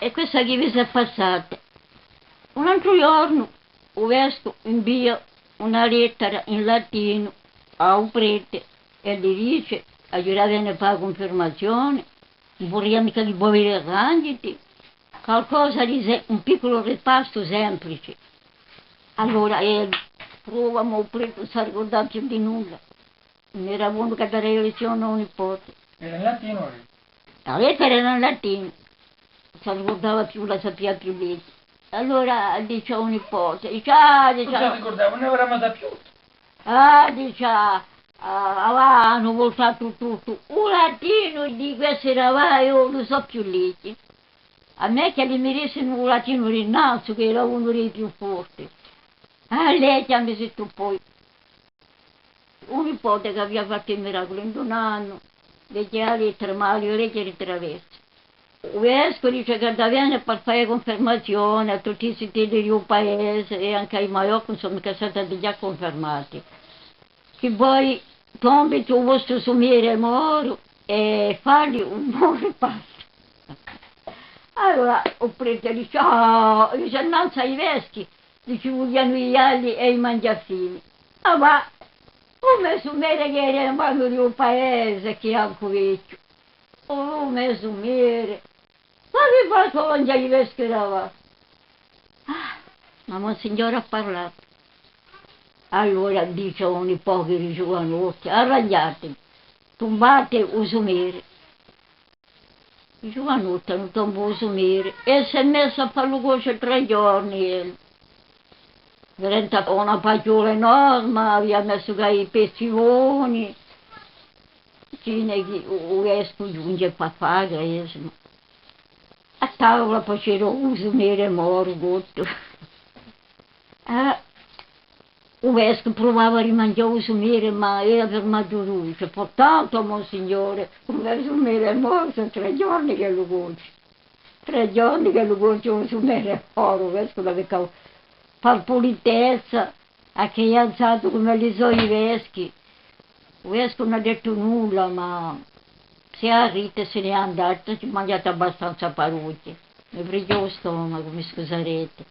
E questa che vi è passata. Un altro giorno ho visto invia una lettera in latino a un prete e gli dice a giurare per la confermazione, vorrei mica di bere candidi, qualcosa di un piccolo ripasto semplice. Allora prova, ma il prete non si ricordava più di nulla. Non era buono che dare lezione a un nipote. Era in latino? La lettera era in latino, non si ricordava più, la sapeva più lì. Allora dice a un nipote, dice, Non si ricordava, non aveva mai più. dice, avevano voltato tutto. Un latino di questa era io non so più lì. A me che mi dissero un latino rinalzo, che era uno dei più forti. Lei che mi detto poi. Un nipote che aveva fatto il miracolo in un anno, legge la lettera, ma le orecchie ritraverse. Il vescovo dice che da viene per fare confermazione a tutti i siti del paese e anche ai Maiocco sono mica stati già confermati. Che voi tombi tu vostro sumiere moro e fargli un buon ripasto. Allora il prete dice, dice innanzi ai veschi, dice vogliono gli ali e i mangiafini. Ma come sumiere che era in mano di un paese che è anche vecchio. Come sumiere. Ma che fatto non gli vescovi eravate? Ma Monsignore ha parlato. Allora dice a un poveri giovanotti, arrabbiatevi, tombate usumere. I giovanotti non tombano usumere e si è messo a fare lo coce 3 giorni. È diventata una pagliola enorme, aveva messo i pestivoni. Fine che o vescovo giunge per fare, a tavola poi c'era usumere morto. Il vescovo provava a rimangiare usumere, ma era per maggiore, portanto, Monsignore, un usumere è morto, 3 giorni che lo conci. 3 giorni che lo conci usumere è oro, il vescovo aveva per politezza, a che è alzato come li sono i vescovi. Il vescovo non ha detto nulla, ma si è arrita e se n'è andata, ci ha mangiato abbastanza parole. Mi prende lo stomaco, mi scuserete.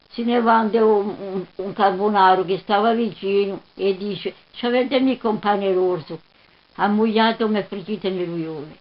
Se ne vende un carbonaro che stava vicino e dice, ci avete mica un pane rosso, ammogliato mi friggite nell'uiole.